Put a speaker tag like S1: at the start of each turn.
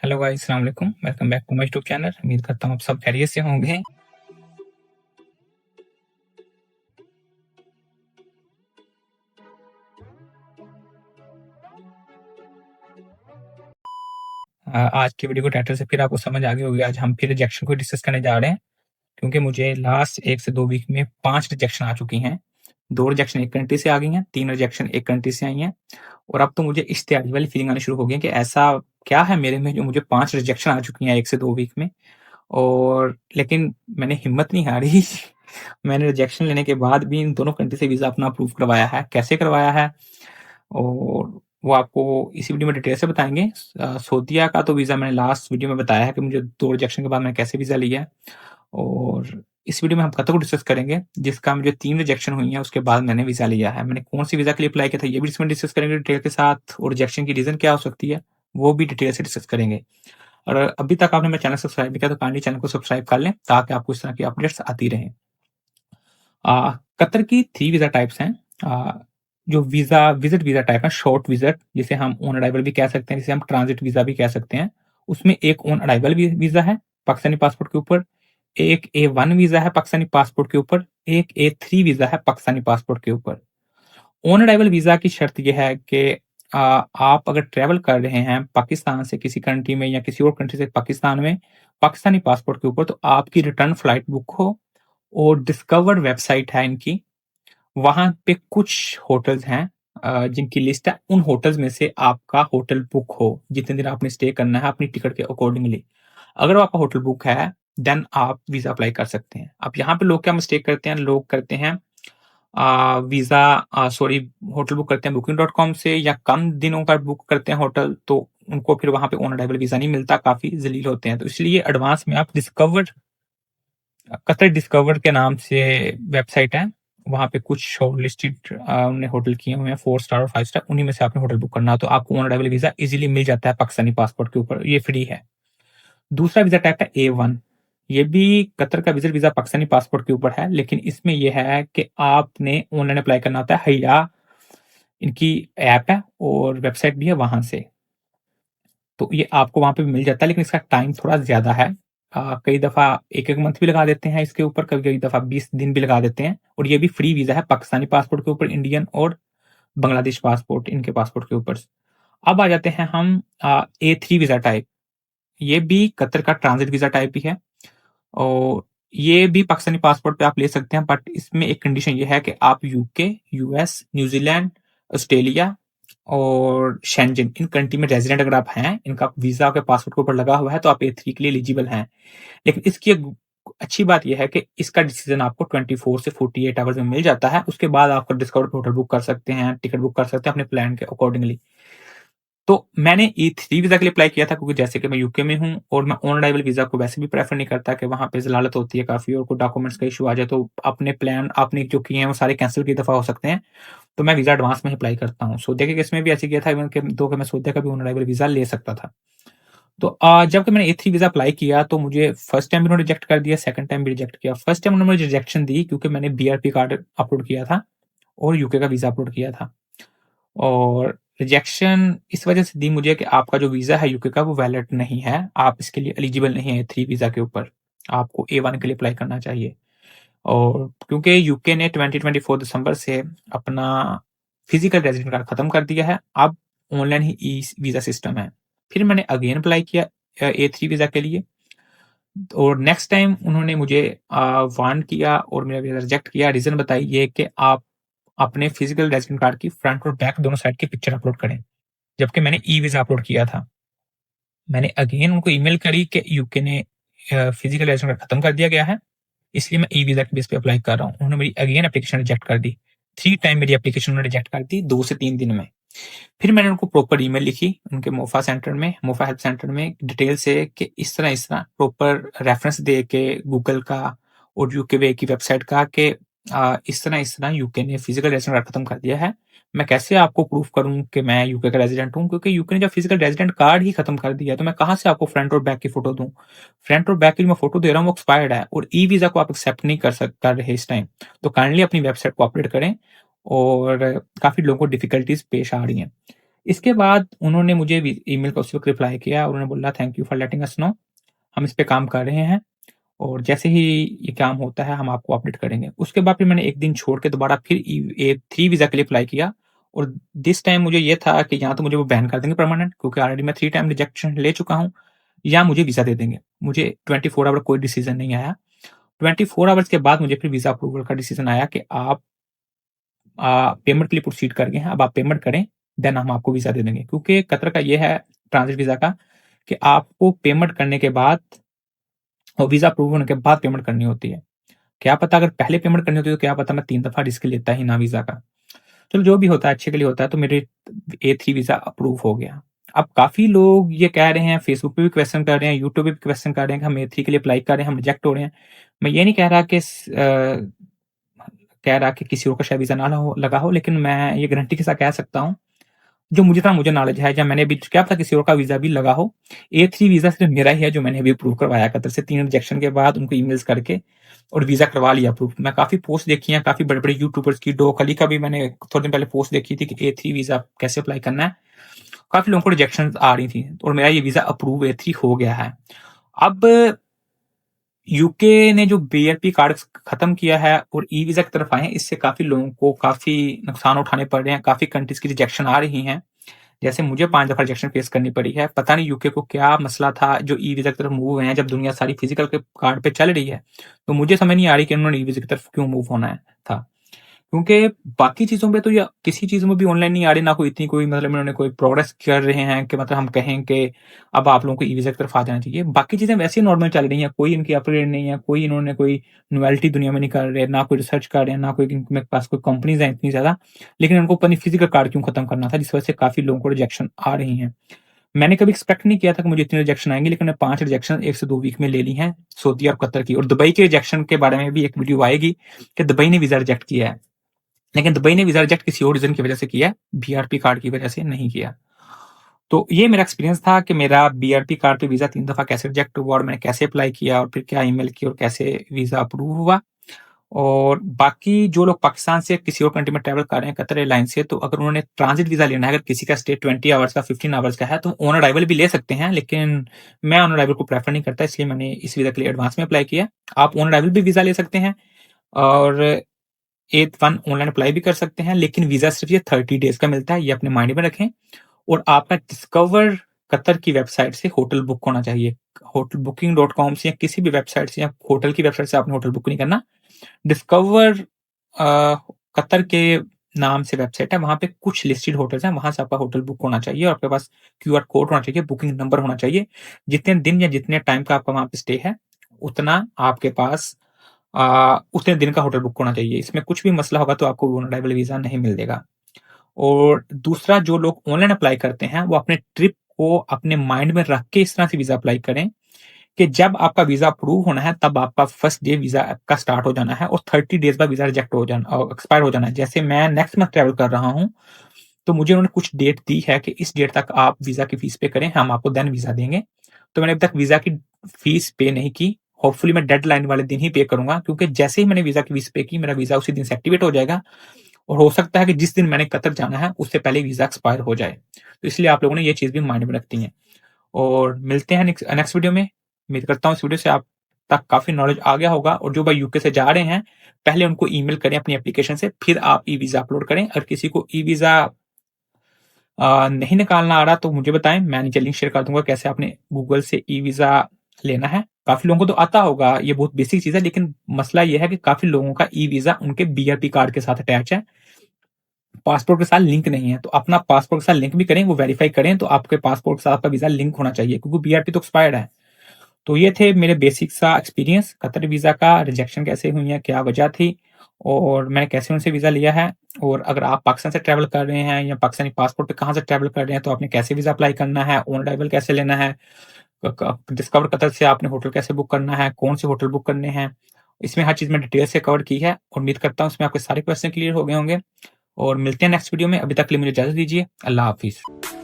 S1: Hello guys, अस्सलाम वालेकुम। Welcome back to my YouTube channel. उम्मीद करता हूँ आप सब खैरियत से होंगे। आज की वीडियो को टाइटल से फिर आपको समझ आ गई होगी। आज हम फिर रिजेक्शन को डिस्कस करने जा रहे हैं, क्योंकि मुझे लास्ट 1 से 2 वीक में 5 रिजेक्शन आ चुकी हैं। 2 रिजेक्शन एक कंट्री से आ गई हैं, 3 रिजेक्शन एक कंट्री से आई हैं और अब तो मुझे इश्तियारी वाली फीलिंग आनी शुरू हो गई है कि ऐसा क्या है मेरे में जो मुझे 5 रिजेक्शन आ चुकी हैं 1 से 2 वीक में। और लेकिन मैंने हिम्मत नहीं हारी। मैंने रिजेक्शन लेने के बाद भी इन दोनों कंट्री से वीज़ा अपना अप्रूव करवाया है। कैसे करवाया है और वो आपको इसी वीडियो में डिटेल से बताएँगे। सऊदीया का तो वीज़ा मैंने लास्ट वीडियो में बताया है कि मुझे 2 रिजेक्शन के बाद मैंने कैसे वीज़ा लिया है और इस वीडियो में हम कतर को डिस्कस करेंगे, जिसका मुझे 3 रिजेक्शन हुई हैं, उसके बाद मैंने वीज़ा लिया है। मैंने कौन-सी वीज़ा के लिए अप्लाई किया था, ये भी इसमें डिस्कस करेंगे डिटेल के साथ और रिजेक्शन की रीज़न क्या हो सकती है, वो भी डिटेल से डिस्कस करेंगे। और अभी तक आपने मेरा चैनल सब्सक्राइब नहीं किया तो काइंडली चैनल को सब्सक्राइब कर लें, ताकि आपको इस तरह की अपडेट्स आती रहें। कतर की 3 वीज़ा टाइप्स हैं। जो वीज़ा विज़िट वीज़ा टाइप है, शॉर्ट विज़िट, जिसे हम ऑन अराइवल भी कह सकते हैं, जिसे हम ट्रांजिट वीज़ा भी कह सकते हैं। उसमें एक ऑन अराइवल वीज़ा है पाकिस्तानी पासपोर्ट के ऊपर, एक A1 वीज़ा है पाकिस्तानी पासपोर्ट के ऊपर, एक A3 वीज़ा है पाकिस्तानी पासपोर्ट के ऊपर। ऑन अराइवल वीज़ा की शर्त ये है कि आप अगर ट्रैवल कर रहे हैं पाकिस्तान से किसी कंट्री में या किसी और कंट्री से पाकिस्तान में, पाकिस्तानी पासपोर्ट के ऊपर, तो आपकी रिटर्न फ्लाइट बुक हो और डिस्कवर वेबसाइट है इनकी, वहाँ पे कुछ होटल्स हैं जिनकी लिस्ट है, उन होटल्स में से आपका होटल बुक हो, जितने दिन आपने स्टे करना है अपनी टिकट के अकॉर्डिंगली। अगर आपका होटल बुक है, देन आप वीज़ा अप्लाई कर सकते हैं। अब यहाँ पे लोग क्या मिस्टेक करते हैं, लोग करते हैं वीज़ा सॉरी होटल बुक करते हैं बुकिंग डॉट कॉम से या कम दिनों का बुक करते हैं होटल, तो उनको फिर वहाँ पे ऑन अराइवल वीज़ा नहीं मिलता, काफ़ी ज़लील होते हैं। तो इसलिए एडवांस में आप कतर डिस्कवर के नाम से वेबसाइट है, वहाँ पे कुछ शॉर्ट लिस्टेड उन्होंने होटल किए हुए हैं 4 स्टार और 5 स्टार, उन्हीं में से आपने होटल बुक करना हो तो आपको ऑन अराइवल वीज़ा ईज़िली मिल जाता है पाकिस्तानी पासपोर्ट के ऊपर, ये फ्री है। दूसरा वीज़ा टाइप है A1, ये भी कतर का विज़िट वीज़ा पाकिस्तानी पासपोर्ट के ऊपर है, लेकिन इसमें ये है कि आपने ऑनलाइन अप्लाई करना होता है। हिया इनकी ऐप है और वेबसाइट भी है वहाँ से। तो ये आपको वहाँ पे भी मिल जाता है, लेकिन इसका टाइम थोड़ा ज़्यादा है। कई दफ़ा 1-1 मंथ भी लगा देते हैं इसके ऊपर, कभी-कभी दफ़ा 20 दिन भी लगा देते हैं और ये भी फ्री वीज़ा है पाकिस्तानी पासपोर्ट के ऊपर, इंडियन और बांग्लादेश पासपोर्ट, इनके पासपोर्ट के ऊपर। अब आ जाते हैं हम A3 वीज़ा टाइप। ये भी कतर का ट्रांज़िट वीज़ा टाइप ही है और ये भी पाकिस्तानी पासपोर्ट पे आप ले सकते हैं, बट इसमें एक कंडीशन ये है कि आप यूके, यूएस, न्यूज़ीलैंड, ऑस्ट्रेलिया और शेंजन, इन कंट्री में रेज़िडेंट अगर आप हैं, इनका वीज़ा आपके पासपोर्ट के ऊपर लगा हुआ है, तो आप A3 के लिए एलिजिबल हैं। लेकिन इसकी एक अच्छी बात ये है कि इसका डिसीज़न आपको 24 से 48 आवर्स में मिल जाता है। उसके बाद आपका डिस्कवर पे होटल बुक कर सकते हैं, टिकट बुक कर सकते हैं अपने प्लान के अकॉर्डिंगली। तो मैंने E3 वीज़ा के लिए अप्लाई किया था, क्योंकि जैसे कि मैं यूके में हूँ और मैं ऑन अराइवल वीज़ा को वैसे भी प्रेफ़र नहीं करता कि वहाँ पे ज़लालत होती है काफ़ी और कोई डॉक्यूमेंट्स का इश्यू आ जाए तो अपने प्लान आपने जो किए हैं वो सारे कैंसल कई दफ़ा हो सकते हैं। तो मैं वीज़ा एडवांस में ही अप्लाई करता हूँ। सऊदीया के केस में भी ऐसे किया था, इवन कि दो कि मैं सऊदीया का भी ऑन अराइवल वीज़ा ले सकता था। तो जब कि मैंने A3 वीज़ा अप्लाई किया तो मुझे फर्स्ट टाइम भी उन्होंने रिजेक्ट कर दिया, सेकंड टाइम भी रिजेक्ट किया। फर्स्ट टाइम उन्होंने मुझे रिजेक्शन दी क्योंकि मैंने बीआरपी कार्ड अपलोड किया था और यूके का वीज़ा अपलोड किया था। और रिजेक्शन इस वजह से दी मुझे कि आपका जो वीज़ा है यूके का वो वैलिड नहीं है, आप इसके लिए एलिजिबल नहीं है A3 वीज़ा के ऊपर, आपको A1 के लिए अप्लाई करना चाहिए। और क्योंकि यूके ने 2024 दिसंबर से अपना फिजिकल रेज़िडेंट कार्ड खत्म कर दिया है, अब ऑनलाइन ही ई वीज़ा सिस्टम है। फिर मैंने अगेन अप्लाई किया A3 वीज़ा के लिए और नेक्स्ट टाइम उन्होंने मुझे वार्न किया और मेरा वीज़ा रिजेक्ट किया। रीज़न बताई ये कि आप अपने फिजिकल रेज़िडेंट कार्ड की फ्रंट और बैक दोनों साइड की पिक्चर अपलोड करें, जबकि मैंने ई वीज़ा अपलोड किया था। मैंने अगेन उनको ईमेल करी कि यूके ने फिजिकल रेज़िडेंट कार्ड खत्म कर दिया गया है, इसलिए मैं ई वीज़ा के बेस पे अप्लाई कर रहा हूँ। उन्होंने मेरी अगेन एप्लीकेशन रिजेक्ट कर दी। 3 टाइम मेरी एप्लीकेशन उन्होंने रिजेक्ट कर दी 2 से 3 दिन में। फिर मैंने उनको प्रॉपर ईमेल लिखी उनके मोफा हेल्प सेंटर में डिटेल से कि इस तरह प्रॉपर रेफरेंस दे के गूगल का और यूके वे की वेबसाइट का कि इस तरह यूके ने फिजिकल रेज़िडेंट कार्ड खत्म कर दिया है। मैं कैसे आपको प्रूफ करूँ कि मैं यूके का रेज़िडेंट हूँ, क्योंकि यूके ने जब फिजिकल रेज़िडेंट कार्ड ही खत्म कर दिया, तो मैं कहाँ से आपको फ्रंट और बैक की फ़ोटो दूँ? फ्रंट और बैक की जो मैं फ़ोटो दे रहा हूँ वो एक्सपायर्ड है और ई वीज़ा को आप एक्सेप्ट नहीं कर रहे इस टाइम। तो काइंडली अपनी वेबसाइट को अपडेट करें और काफ़ी लोगों को डिफ़िकल्टीज़ पेश आ रही हैं। इसके बाद उन्होंने मुझे ईमेल का उसी वक़्त रिप्लाई किया और उन्होंने बोला thank you for letting us know, हम इस पे काम कर रहे हैं और जैसे ही ये काम होता है हम आपको अपडेट करेंगे। उसके बाद फिर मैंने 1 दिन छोड़ के दोबारा फिर A3 वीज़ा के लिए अप्लाई किया और दिस टाइम मुझे ये था कि या तो मुझे वो बैन कर देंगे परमानेंट, क्योंकि ऑलरेडी मैं 3 टाइम रिजेक्शन ले चुका हूँ, या मुझे वीज़ा दे देंगे। मुझे 24 आवर कोई डिसीज़न नहीं आया। 24 आवर्स के बाद मुझे फिर वीज़ा अप्रूवल का डिसीज़न आया कि आप पेमेंट के लिए प्रोसीड कर गए हैं, अब आप पेमेंट करें, देन हम आपको वीज़ा दे देंगे। क्योंकि कतर का ये है ट्रांज़िट वीज़ा का कि आपको पेमेंट करने के बाद और वीज़ा अप्रूव होने के बाद पेमेंट करनी होती है। क्या पता अगर पहले पेमेंट करनी होती तो क्या पता मैं 3 दफ़ा रिस्क लेता ही ना वीज़ा का। चलो जो भी होता है अच्छे के लिए होता है, तो मेरे A3 वीज़ा अप्रूव हो गया। अब काफ़ी लोग ये कह रहे हैं, फेसबुक पे भी क्वेश्चन कर रहे हैं, यूट्यूब पे भी क्वेश्चन कर रहे हैं कि हम A3 के लिए अप्लाई कर रहे हैं, हम रिजेक्ट हो रहे हैं। मैं ये नहीं कह रहा कि किसी और का शायद वीज़ा ना लगा हो, लेकिन मैं ये गारंटी के साथ कह सकता हूँ, जो मुझे नॉलेज है, या मैंने अभी क्या पता किसी और का वीज़ा भी लगा हो। A3 वीज़ा सिर्फ़ मेरा ही है जो मैंने अभी अप्रूव करवाया कतर से 3 रिजेक्शन के बाद उनको ईमेल्स करके और वीज़ा करवा लिया अप्रूव। मैं काफ़ी पोस्ट देखी हैं, काफ़ी बड़े-बड़े यूट्यूबर्स की, डो खली का भी मैंने थोड़े दिन पहले पोस्ट देखी थी कि A3 वीज़ा कैसे अप्लाई करना है। काफ़ी लोगों को रिजेक्शंस आ रही थी और मेरा ये वीज़ा अप्रूव A3 हो गया है। अब यूके ने जो बीआरपी कार्ड खत्म किया है और ई वीज़ा की तरफ आए हैं, इससे काफ़ी लोगों को काफ़ी नुकसान उठाने पड़ रहे हैं, काफ़ी कंट्रीज़ की रिजेक्शन आ रही हैं। जैसे मुझे 5 दफ़ा रिजेक्शन फेस करनी पड़ी है। पता नहीं यूके को क्या मसला था जो ई वीज़ा की तरफ मूव हुए हैं, जब दुनिया सारी फिज़िकल के कार्ड पे चल रही है। तो मुझे समझ नहीं आ रही कि उन्होंने ई वीज़ा की तरफ क्यों मूव होना है था। क्योंकि बाकी चीज़ों पे तो या किसी चीज़ में भी ऑनलाइन नहीं आ रही, ना कोई इतनी कोई मतलब इन्होंने कोई प्रोग्रेस कर रहे हैं कि मतलब हम कहें कि अब आप लोगों को ई वीज़ा की तरफ आ जाना चाहिए। बाकी चीज़ें वैसे ही नॉर्मल चल रही हैं, कोई इनकी अपग्रेड नहीं है, कोई इन्होंने कोई नोवेल्टी दुनिया में नहीं कर रहे, ना कोई रिसर्च कर रहे हैं, ना कोई इनके पास कोई कंपनीज़ हैं इतनी ज़्यादा। लेकिन उनको पता नहीं फिज़िकल कार्ड क्यों खत्म करना था, जिस वजह से काफ़ी लोगों को रिजेक्शन आ रही हैं। मैंने कभी एक्सपेक्ट नहीं किया था कि मुझे इतनी रिजेक्शन आएँगी, लेकिन मैंने 5 रिजेक्शन 1 से 2 वीक में ले ली हैं, सऊदी और कतर की। और दुबई के रिजेक्शन के बारे में भी एक वीडियो आएगी कि दुबई ने वीज़ा रिजेक्ट किया है। लेकिन दुबई ने वीज़ा रिजेक्ट किसी और रीज़न की वज़ह से किया है, बीआरपी कार्ड की वज़ह से नहीं किया। तो ये मेरा एक्सपीरियंस था कि मेरा बीआरपी कार्ड पे वीज़ा 3 दफ़ा कैसे रिजेक्ट हुआ और मैंने कैसे अप्लाई किया और फिर क्या ईमेल की और कैसे वीज़ा अप्रूव हुआ। और बाकी जो लोग पाकिस्तान से किसी और कंट्री में ट्रैवल कर रहे हैं कतर एयरलाइंस से, तो अगर उन्होंने ट्रांज़िट वीज़ा लेना है, अगर किसी का स्टे 20 आवर्स का, 15 आवर्स का है, तो ऑन अराइवल भी ले सकते हैं, लेकिन मैं ऑन अराइवल को प्रेफ़र नहीं करता, इसलिए मैंने इस वीज़ा के लिए एडवांस में अप्लाई किया। आप ऑन अराइवल भी वीज़ा ले सकते हैं और 8-1 ऑनलाइन अप्लाई भी कर सकते हैं, लेकिन वीज़ा सिर्फ़ ये 30 डेज़ का मिलता है, ये अपने माइंड में रखें। और आपका डिस्कवर कतर की वेबसाइट से होटल बुक होना चाहिए। होटल बुकिंग.com से या किसी भी वेबसाइट से या होटल की वेबसाइट से आपने होटल बुक नहीं करना। डिस्कवर कतर के नाम से वेबसाइट है, वहाँ पे कुछ लिस्टेड होटल्स हैं, वहाँ से आपका होटल बुक होना चाहिए और आपके पास क्यूआर कोड होना चाहिए, बुकिंग नंबर होना चाहिए। जितने दिन या जितने टाइम का आपका वहाँ पे स्टे है, उतना आपके पास उतने दिन का होटल बुक होना चाहिए। इसमें कुछ भी मसला होगा तो आपको ऑन अराइवल वीज़ा नहीं मिलेगा। और दूसरा, जो लोग ऑनलाइन अप्लाई करते हैं, वो अपने ट्रिप को अपने माइंड में रख के इस तरह से वीज़ा अप्लाई करें कि जब आपका वीज़ा अप्रूव होना है, तब आपका फर्स्ट डे वीज़ा आपका स्टार्ट हो जाना है और 30 डेज़ बाद वीज़ा रिजेक्ट हो जाना एक्सपायर हो जाना है। जैसे मैं नेक्स्ट मंथ ट्रैवल कर रहा हूँ, तो मुझे उन्होंने कुछ डेट दी है कि इस डेट तक आप वीज़ा की फीस पे करें, हम आपको देन वीज़ा देंगे। तो मैंने अभी तक वीज़ा की फीस पे नहीं की। होपफुली मैं डेडलाइन वाले दिन ही पे करूँगा, क्योंकि जैसे ही मैंने वीज़ा की फीस पे की, मेरा वीज़ा उसी दिन से एक्टिवेट हो जाएगा और हो सकता है कि जिस दिन मैंने कतर जाना है, उससे पहले वीज़ा एक्सपायर हो जाए। तो इसलिए आप लोगों ने ये चीज़ भी माइंड में रखनी है। और मिलते हैं नेक्स्ट नेक्स्ट वीडियो में। उम्मीद करता हूँ इस वीडियो से आप तक काफ़ी नॉलेज आ गया होगा और जो भाई यूके से जा रहे हैं, पहले उनको ईमेल करें अपनी एप्लीकेशन से, फिर आप ई-वीज़ा अपलोड करें। अगर किसी को ई-वीज़ा नहीं निकालना आ रहा तो मुझे बताएँ, मैं नीचे लिंक शेयर कर दूँगा कैसे आपने गूगल से ई-वीज़ा लेना है। काफ़ी लोगों को तो आता होगा, ये बहुत बेसिक चीज़ है, लेकिन मसला ये है कि काफ़ी लोगों का ई-वीज़ा उनके बीआरपी कार्ड के साथ अटैच है। पासपोर्ट के साथ लिंक नहीं है, तो अपना पासपोर्ट के साथ लिंक भी करें, वो वेरीफाई करें, तो आपके पासपोर्ट के साथ आपका वीज़ा लिंक होना चाहिए, क्योंकि बीआरपी तो एक्सपायर्ड है। तो ये थे मेरे बेसिक सा एक्सपीरियंस कतर वीज़ा का, रिजेक्शन कैसे हुई है, क्या वजह थी और मैंने कैसे उनसे वीज़ा लिया है। और अगर आप पाकिस्तान से ट्रैवल कर रहे हैं या पाकिस्तानी पासपोर्ट पे कहाँ से ट्रैवल कर रहे हैं, तो आपने कैसे वीज़ा अप्लाई करना है, ऑन अराइवल कैसे लेना है, डिस्कवर कतर से आपने होटल कैसे बुक करना है, कौन से होटल बुक करने हैं। इसमें हर चीज़ मैंने डिटेल से कवर की है। उम्मीद करता हूँ इसमें आपके सारे क्वेश्चन क्लियर हो गए होंगे और मिलते हैं नेक्स्ट वीडियो में। अभी तक के लिए मुझे इजाज़त दीजिए। अल्लाह हाफ़िज़।